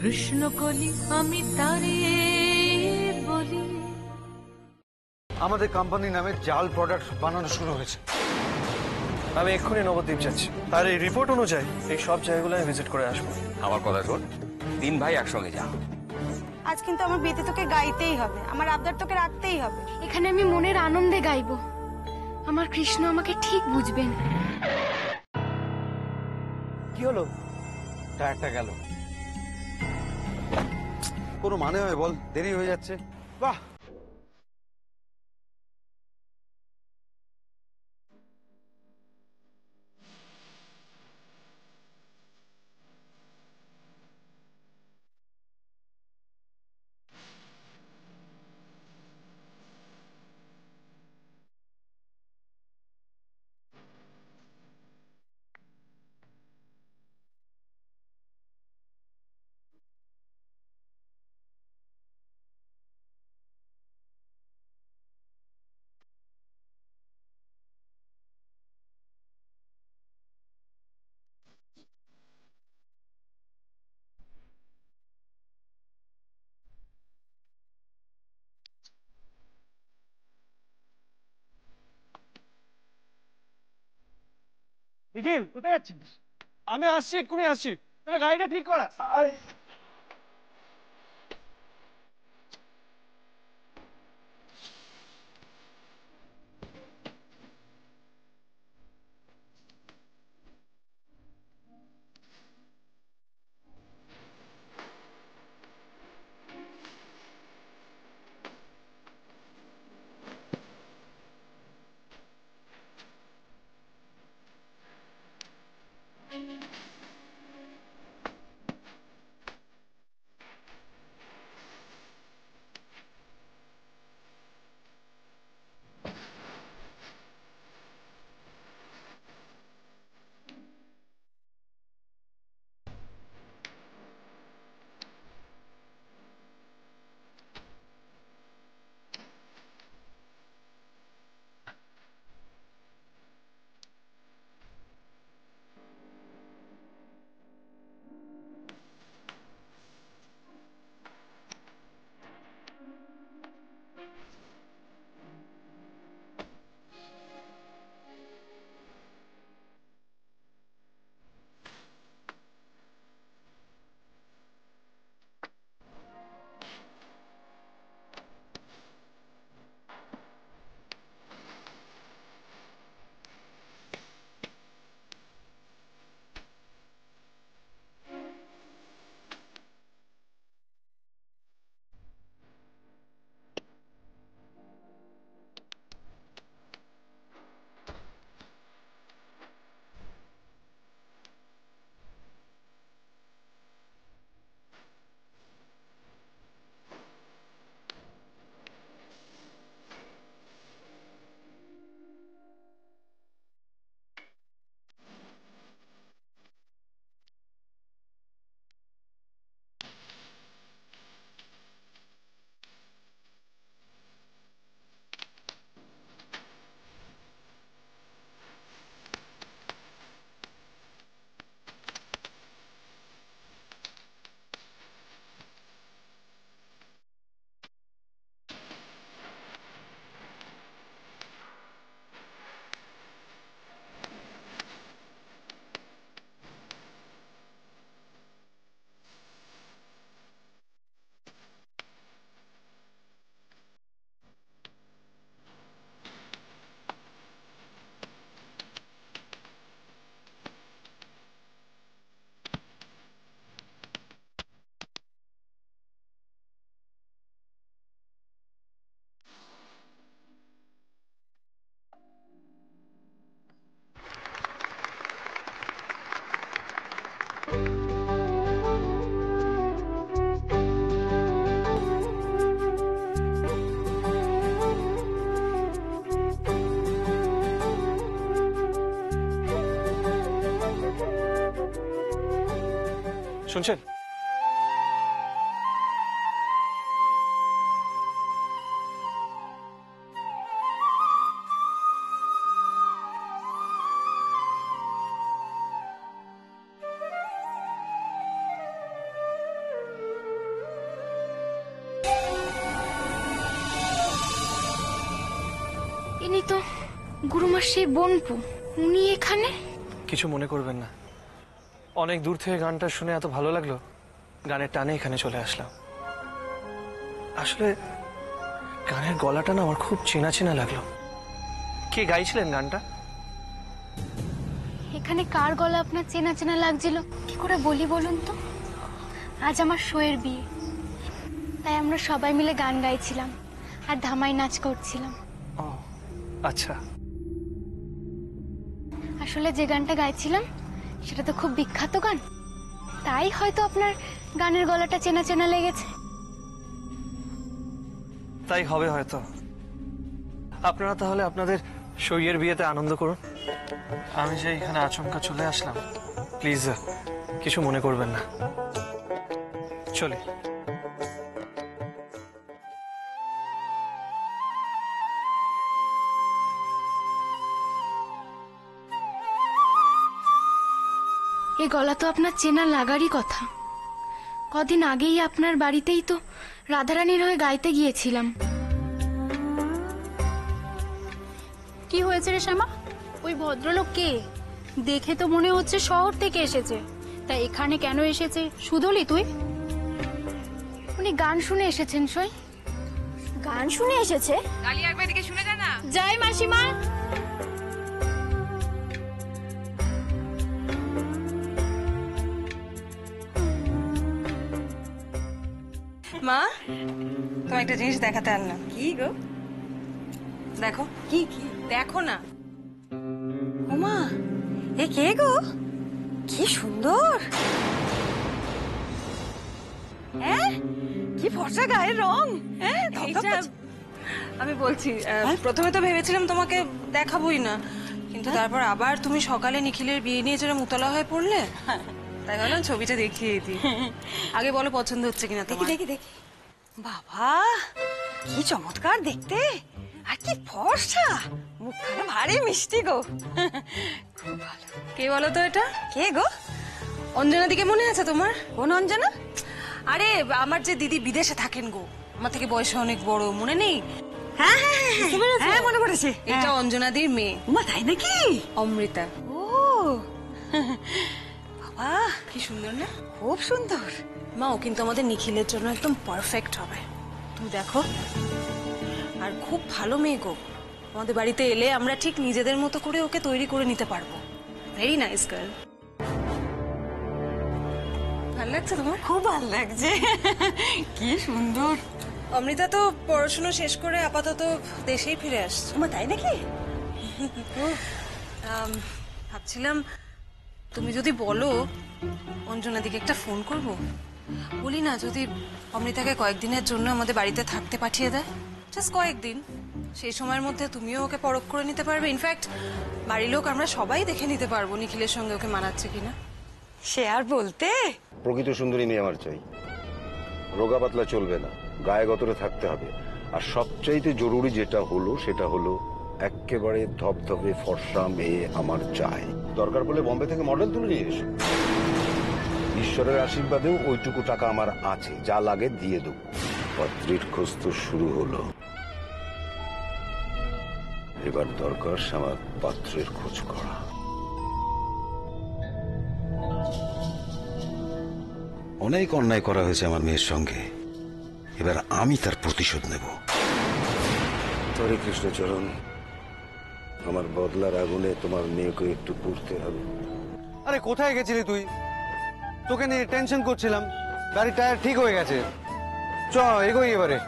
কৃষ্ণ কলি আমি তারিয়ে বলি। আমাদের কোম্পানি নামে জাল প্রোডাক্ট বানানো শুরু হয়েছে। আমি এক্ষুনি নবদ্বীপ যাচ্ছি, আর এই রিপোর্ট অনুযায়ী এই সব জায়গাগুলো আমি ভিজিট করে আসবো। আমার কথা শোন, 3 ভাই একসঙ্গে যা। আজ কিন্তু আমার বিয়েতে তোকে গাইতেই হবে, আমার আবদার তোকে রাখতেই হবে। এখানে আমি মনের আনন্দে গাইবো, আমার কৃষ্ণ আমাকে ঠিক বুঝবেন। কি হলো? টায়ারটা গেল। কোনো মানে হয় বল? দেরি হয়ে যাচ্ছে। বাহ, নিখিল, কোথায় যাচ্ছিস? আমি আসছি, এক্ষুনি আসছি। গাড়িটা ঠিক করা। শুনছেন? আপনি তো গুরুমার সেই বোনপু, উনি এখানে? কিছু মনে করবেন না, অনেক দূর থেকে গানটা শুনে এত ভালো লাগলো, গানের টানে এখানে চলে আসলাম। আসলে গানের গলাটা না আমার খুব চেনা চেনা লাগলো। কে গাইছিলেন গানটা? এখানে কার গলা আপনার চেনা চেনা লাগছিল কি করে বলি বলুন তো? আজ আমার শোয়ের বিয়ে, তাই আমরা সবাই মিলে গান গাইছিলাম আর ধামাই নাচ করছিলাম। ও আচ্ছা। আসলে যে গানটা গাইছিলাম সেটা তো খুব বিখ্যাত গান, তাই হয়তো আপনার গানের গলাটা চেনা চেনা লেগেছে। তাই হবে হয়তো। আপনারা তাহলে আপনাদের সইয়ের বিয়েতে আনন্দ করুন, আমি যে এখানে আচমকা চলে আসলাম, প্লিজ কিছু মনে করবেন না। চলি। এ গলা তো আপনার চেনা লাগারই কথা। কদিন আগেই আপনার বাড়িতেই তো রাধারানীর হয়ে গাইতে গিয়েছিলাম। কি হয়েছে রে শ্যামা? ওই ভদ্রলোক কে? দেখে তো মনে হচ্ছে শহর থেকে এসেছে, তা এখানে কেন এসেছে শুধলি তুই? উনি গান শুনে এসেছেন সই। গান শুনে এসেছে? যাই মাসিমা। মা, তোমার একটা জিনিস দেখাতে আনলাম। কি গো? দেখো। কি কি? দেখো না। ওমা, এ কে গো? কি সুন্দর। হ্যাঁ, কি ফর্সা গায়ের রং। হ্যাঁ, আমি বলছি, প্রথমে তো ভেবেছিলাম তোমাকে দেখাবোই না, কিন্তু তারপর আবার তুমি সকালে নিখিলের বিয়ে নিয়ে যেরকম উতলা হয়ে পড়লে, তাই ভাবলাম ছবিটা দেখিয়ে দিই। আগে বলো পছন্দ হচ্ছে কিনা তোমার। দেখি দেখি। বাবা, কি চমৎকার দেখতে, আর কি ফর্সা, মুখখানা ভারী মিষ্টি গো। খুব ভালো। কে বলো তো এটা? কে গো? অঞ্জনা দিকে মনে আছে তোমার? কোন অঞ্জনা? আরে আমার যে দিদি বিদেশে থাকেন গো, আমার থেকে বয়সে অনেক বড়, মনে নেই? হ্যাঁ হ্যাঁ হ্যাঁ, মনে পড়েছে। এটা অঞ্জনাদির মেয়ে। মা, তাই নাকি? অমৃতা। ও বাবা, কি সুন্দর না? খুব সুন্দর। মা, ও কিন্তু আমাদের নিখিলের জন্য একদম পারফেক্ট হবে, তুমি দেখো। আর খুব ভালো মেয়ে গো, আমাদের বাড়িতে এলে আমরা ঠিক নিজেদের মতো করে ওকে তৈরি করে নিতে পারবো। Very nice girl. ভালো লাগছে তোমার? খুব ভালো লাগছে। কি সুন্দর। অমৃতা তো পড়াশোনা শেষ করে আপাতত দেশেই ফিরে আসছে। মা, তাই নাকি? ভাবছিলাম তুমি যদি বলো অঞ্জনা দিকে একটা ফোন করব, বলি না যদি অমৃতাকে কয়েকদিনের জন্য আমাদের বাড়িতে থাকতে পাঠিয়ে দেয়, জাস্ট কয়েকদিন। সেই সময়ের মধ্যে তুমিও ওকে পরখ করে নিতে পারবে, ইনফ্যাক্ট বাড়ির লোক আমরা সবাই দেখে নিতে পারবো নিখিলের সঙ্গে ওকে মানাচ্ছে কিনা। সে আর বলতে। প্রকৃত সুন্দরী মেয়ে আমার চাই, রোগা পাতলা চলবে না, গায়ে গতরে থাকতে হবে। আর সবচাইতে জরুরি যেটা হলো সেটা হলো একেবারে ধবধবে ফর্সা মেয়ে আমার চাই। দরকার পড়লে বম্বে থেকে মডেল তুলে নিয়ে এসো। ঈশ্বরের আশীর্বাদেও ওইটুকু টাকা আমার আছে, যা লাগে দিয়ে দেবো। পাত্রীর খোঁজ তো শুরু হলো, এবার দরকার আমার পাত্রের খোঁজ করা। অনেক অন্যায় করা হয়েছে আমার মেয়ের সঙ্গে, এবার আমি তার প্রতিশোধ নেব। হরে কৃষ্ণচরণ, আমার বদলার আগুনে তোমার মেয়েকে একটু পুড়তে হবে। আরে কোথায় গেছিলি তুই? তোকে নিয়ে টেনশন করছিলাম। গাড়ির টায়ার ঠিক হয়ে গেছে, চ এগোই এবারে।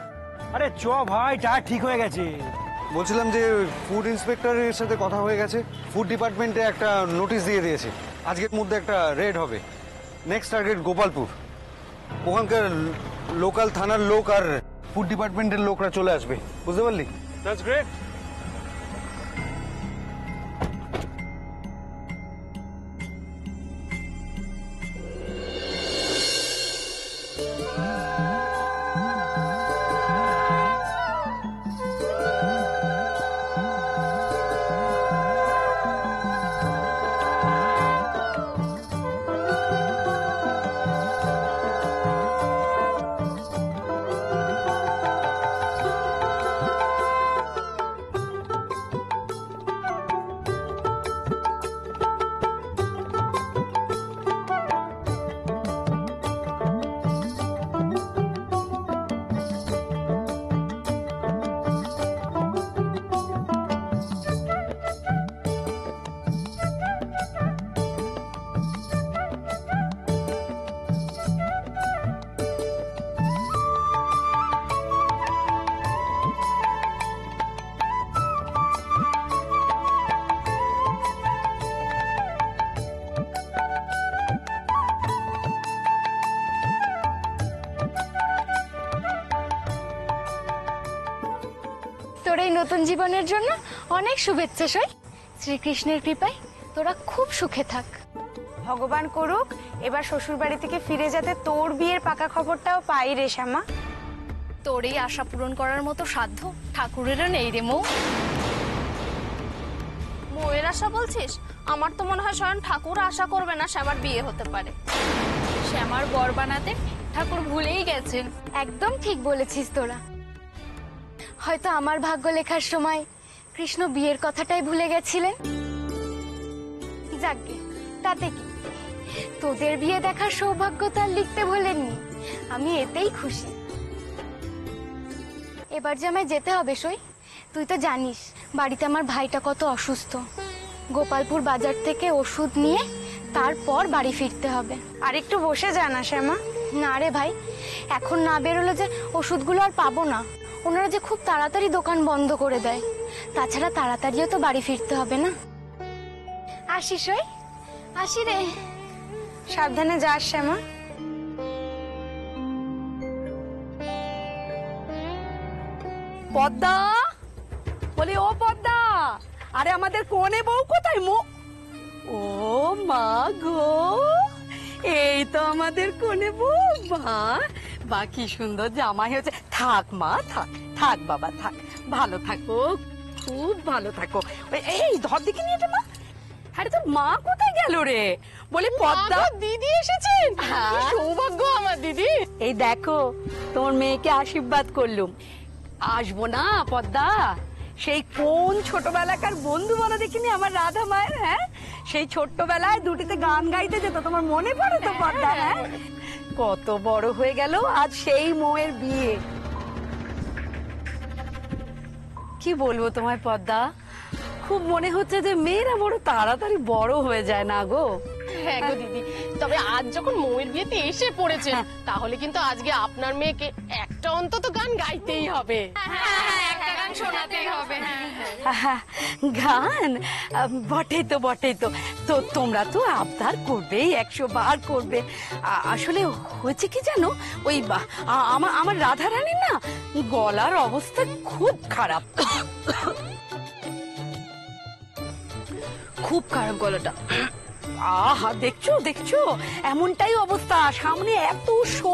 আরে চ ভাই, টায়ার ঠিক হয়ে গেছে। বলছিলাম যে ফুড ইন্সপেক্টরের সাথে কথা হয়ে গেছে, ফুড ডিপার্টমেন্টে একটা নোটিশ দিয়ে দিয়েছে, আজকের মধ্যে একটা রেড হবে। Next target Gopalpur. ওখানকার লোকাল থানার লোক আর ফুড ডিপার্টমেন্টের লোকরা চলে আসবে, বুঝতে পারলি? That's great. এই নতুন জীবনের জন্য অনেক শুভেচ্ছা সই। শ্রীকৃষ্ণের কৃপায় তোরা খুব সুখে থাক। ভগবান করুক এবার শ্বশুর বাড়ি থেকে ফিরে যাতে তোর বিয়ের পাকা খবরটাও পাই রে শ্যামা। তোর এই আশা পূরণ করার মতো সাধ্য ঠাকুরেরও নেই রে মৌ। মৌয়ের আশা বলছিস? আমার তো মনে হয় স্বয়ং ঠাকুর আশা করবে না শ্যামার বিয়ে হতে পারে। শ্যামার বর বানাতে ঠাকুর ভুলেই গেছেন। একদম ঠিক বলেছিস তোরা। হয়তো আমার ভাগ্য লেখার সময় কৃষ্ণ বিয়ের কথাটাই ভুলে গেছিলেন। যাকগে, তাতে কি, তোদের বিয়ে দেখার সৌভাগ্য তো আর লিখতে ভোলেননি। আমি এতেই খুশি। এবার যে আমায় যেতে হবে সই, তুই তো জানিস বাড়িতে আমার ভাইটা কত অসুস্থ। গোপালপুর বাজার থেকে ওষুধ নিয়ে তারপর বাড়ি ফিরতে হবে। আর একটু বসে যা না শ্যামা। না রে ভাই, এখন না বেরোলে যে ওষুধগুলো আর পাবো না। ওনারা যে খুব তাড়াতাড়ি দোকান বন্ধ করে দেয়। তাছাড়া তাড়াতাড়িও তো বাড়ি ফিরতে হবে না। আসি সই, আসি রে। সাবধানে যাস শ্যামা। পদ্মা, বলি ও পদ্মা, আরে আমাদের কোনে বউ কোথায়? ও মা গো, এই তো আমাদের কোনে বউ। বা কি সুন্দর জামাই হয়েছে। থাক মা, থাক থাক বাবা, থাক, ভালো থাকো, খুব ভালো থাকো। এই ধর দিকে নিয়ে যা মা। আরে তোর মা কোথায় গেল রে? বলি পদ্মা, দিদি এসেছেন, সৌভাগ্য আমার দিদি। এই দেখো তোমার মেয়েকে আশীর্বাদ করলুম। আসবো না পদ্মা? সেই কোন ছোটবেলাকার বন্ধু বলো দেখিনি আমার রাধা মায়ের। হ্যাঁ, সেই ছোট্টবেলায় দুটিতে গান গাইতে যেত, তোমার মনে পড়ে তো পদ্মা? হ্যাঁ, কত বড় হয়ে গেল আজ সেই মৌয়ের বিয়ে। কি বলবো তোমায় পদ্মা, খুব মনে হচ্ছে যে মেয়েরা বড় তাড়াতাড়ি বড় হয়ে যায় না গো। হ্যাঁ গো দিদি, তবে আজ যখন মৌয়ের বিয়েতে এসে পড়েছে তাহলে কিন্তু আজকে আপনার মেয়েকে একটা অন্তত গান গাইতেই হবে। একটা গান শোনাতেই হবে। গান? বটেই তো, বটেই তো। তো তোমরা তো আবদার করবেই, 100 বার করবে। আসলে হয়েছে কি জানো, ওই আমার রাধা রানীর না গলার অবস্থা খুব খারাপ। খুব খারাপ গলাটা। আহা, দেখছো দেখছো, এমনটাই অবস্থা। সামনে এত শো,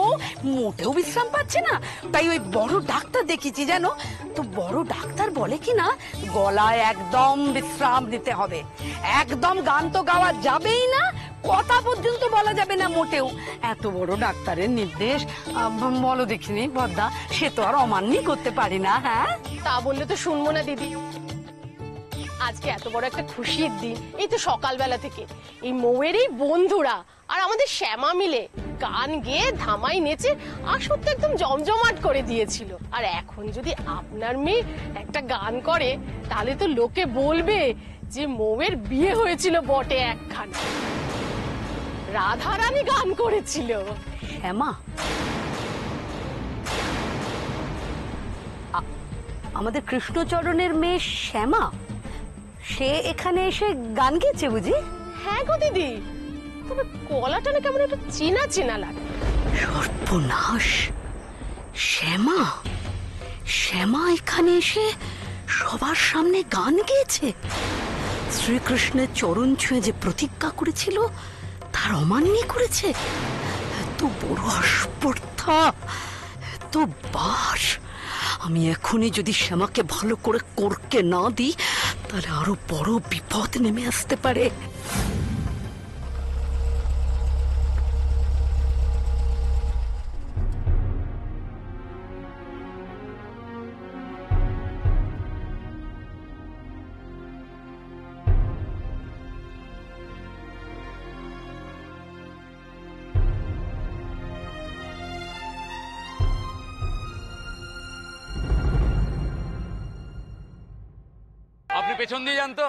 মোটেও বিশ্রাম পাচ্ছে না। তাই ওই বড় ডাক্তার দেখেছি জানো তো, বড় ডাক্তার বলে কি না, গলায় একদম বিশ্রাম দিতে হবে। একদম গান তো গাওয়া যাবেই না, কথা পর্যন্ত বলা যাবে না মোটেও। এত বড় ডাক্তারের নির্দেশ, বলো দেখিনি পদ্মা, সে তো আর অমান্য করতে পারি না। হ্যাঁ, তা বললে তো শুনবো না দিদি। আজকে এত বড় একটা খুশির দিন, এই তো সকালবেলা থেকে এই মৌয়ের এই বন্ধুরা আর আমাদের শ্যামা মিলে গান গেয়ে ধামাই নেচে আসরটা একদম জমজমাট করে দিয়েছিল। আর এখন যদি আপনার মেয়ে একটা গান করে তাহলে তো লোকে বলবে যে মৌয়ের বিয়ে হয়েছিল বটে একখানা, রাধা রানী গান করেছিল। শ্যামা, আমাদের কৃষ্ণচরণের মেয়ে শ্যামা, সে এখানে এসে গান গেয়েছে বুঝি? হ্যাঁ গো দিদি, তবে গলাটা না কেমন একটু চেনা চেনা লাগে। সর্বনাশ, শ্যামা, শ্যামা এখানে এসে সবার সামনে গান গেয়েছে। শ্রীকৃষ্ণের চরণ ছুঁয়ে যে প্রতিজ্ঞা করেছিল তার অমান্য করেছে। এত বড় আস্পর্ধা, এত বাস। আমি এখনই যদি শ্যামাকে ভালো করে করকে না দিই তাহলে আরো বড় বিপদ নেমে আসতে পারে। আপনি পেছন দিয়ে যান তো।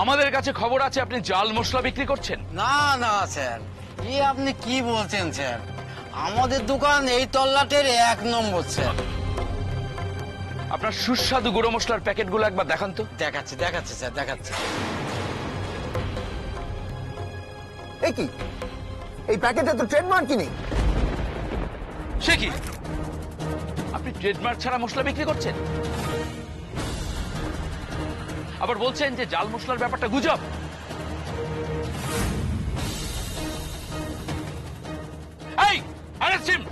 আমাদের কাছে খবর আছে আপনি জাল মশলা বিক্রি করছেন। না না স্যার, আপনি কি বলছেন স্যার? আমাদের দোকান এই তল্লাটের 1 নম্বর স্যার। আপনার সুস্বাদু গুঁড়ো মশলার প্যাকেটগুলো একবার দেখান তো। দেখাচ্ছি দেখাচ্ছি স্যার, দেখাচ্ছি। এই কি এই প্যাকেটে তো ট্রেডমার্কই নেই। সে কি, আপনি ট্রেডমার্ক ছাড়া মশলা বিক্রি করছেন? আবার বলছেন যে জাল মশলার ব্যাপারটা গুজব। এই, arrest him!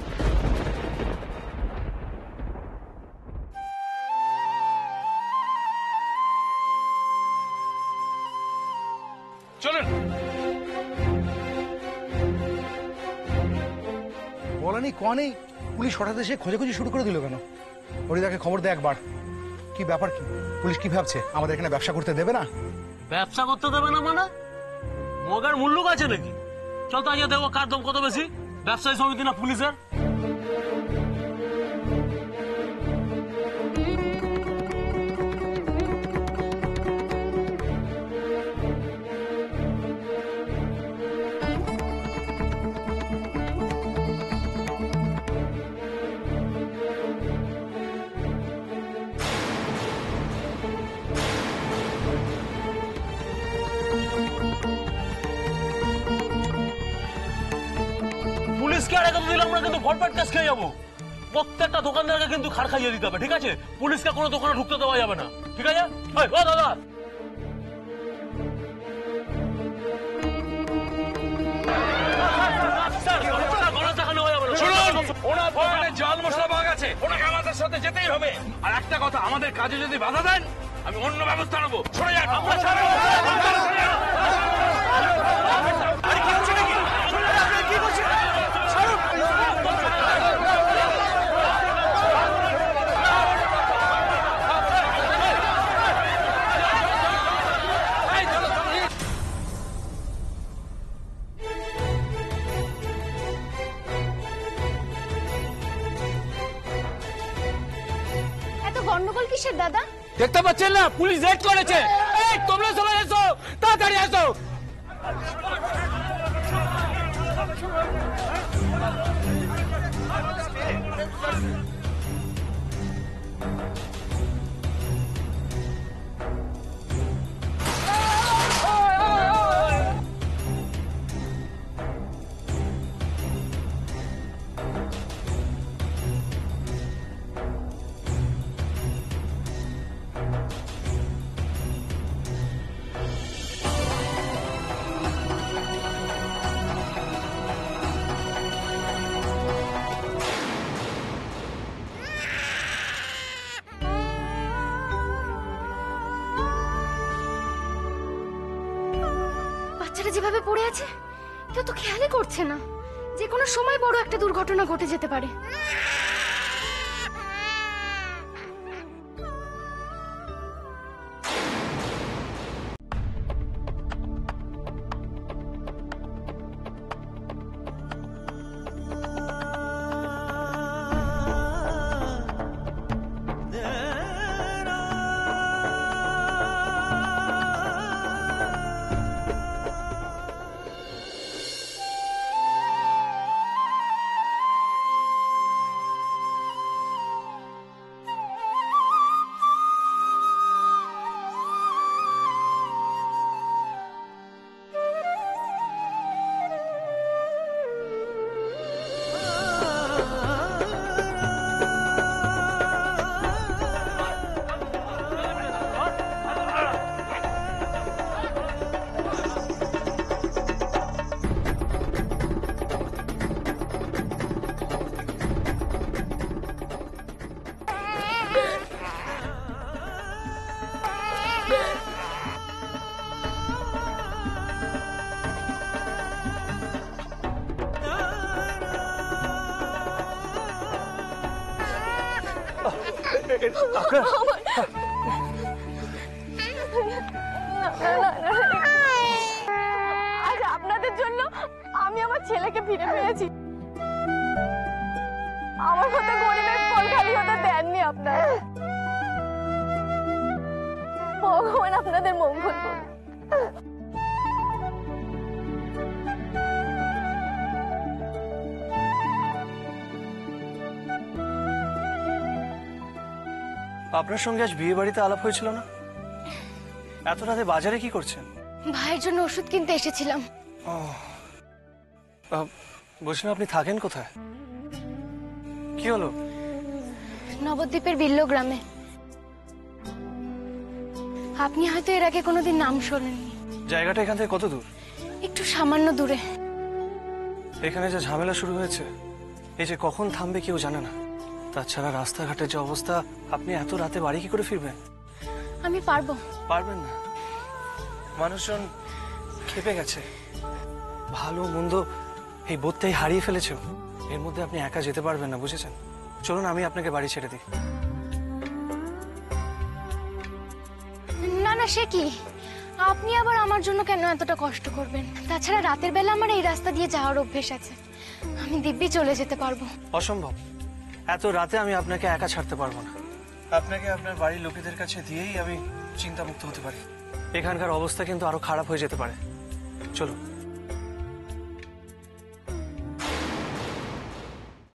চলুন। বলা নেই কোয়া নেই, পুলিশ হঠাৎ এসে খোঁজাখুঁজি শুরু করে দিল কেন? হরিদাকে খবর দে একবার। কি ব্যাপার, কি পুলিশ কি ভাবছে আমাদের এখানে ব্যবসা করতে দেবে না? ব্যবসা করতে দেবে না মানে? মগার মূল্য আছে নাকি? চল তো আগে দেখো কার দাম কত বেশি, ব্যবসায়ী সমিতি না পুলিশের। পুলিশকে আর একদম দিলে আমরা কিন্তু ভরপেট কেস খেয়ে যাবো। প্রত্যেকটা দোকানদারকে কিন্তু খাড় খাইয়ে দিতে হবে, ঠিক আছে? পুলিশকে কোনো দোকানে ঢুকতে দেওয়া যাবে না, ঠিক আছে? ও দাদা, ওনার পকেটে জাল মশলা পাওয়া গেছে, ওনাকে আমাদের সাথে যেতেই হবে। আর একটা কথা, আমাদের কাজে যদি বাধা দেন আমি অন্য ব্যবস্থা নেবো। সরে যান। এত গন্ডগোল কিসের দাদা? দেখতে পাচ্ছেন না পুলিশ রেড করেছে। এই তোমরা সবাই এসো, তাড়াতাড়ি এসো। বাচ্চাটা যেভাবে পড়ে আছে কেউ তো খেয়ালই করছে না, যে কোনো সময় বড় একটা দুর্ঘটনা ঘটে যেতে পারে। আজ আপনাদের জন্য আমি আমার ছেলেকে ফিরে পেয়েছি। আমার মতো গরিবের কোল খালি হতে দেননি আপনারা। ভগবান আপনাদের মঙ্গল করুন। আপনার সঙ্গে আজ বিয়ে বাড়িতে আলাপ হয়েছিল না? এত রাতে বাজারে কি করছেন? ভাইয়ের জন্য ওষুধ কিনতে এসেছিলাম। বলছিলাম আপনি থাকেন কোথায়? কি হলো? নবদ্বীপের বিল্ল গ্রামে। আপনি হয়তো এর আগে কোনোদিন নাম শোনেননি। জায়গাটা এখান থেকে কত দূর? একটু সামান্য দূরে। এখানে যে ঝামেলা শুরু হয়েছে, এই যে কখন থামবে কেউ জানে না। তাছাড়া রাস্তাঘাটের যে অবস্থা, আপনি এত রাতে বাড়ি কি করে ফিরবেন? আমি পারবো। পারবেন না? মানুষজন খেপে গেছে, ভালো মন্দ এই বোধটাই হারিয়ে ফেলেছে। এর মধ্যে আপনি একা যেতে পারবেন না, বুঝেছেন? চলুন আমি আপনাকে বাড়ি ছেড়ে দিই। না না, সে কি? আপনি আবার আমার জন্য কেন এতটা কষ্ট করবেন? তাছাড়া রাতের বেলা আমার এই রাস্তা দিয়ে যাওয়ার অভ্যেস আছে, আমি দিব্যি চলে যেতে পারবো। অসম্ভব, এত রাতে আমি আপনাকে একা ছাড়তে পারবো না। আপনাকে আপনার বাড়ির লোকেদের কাছে দিয়েই আমি চিন্তামুক্ত হতে পারি। এখানকার অবস্থা কিন্তু আরো খারাপ হয়ে যেতে পারে। চলুন।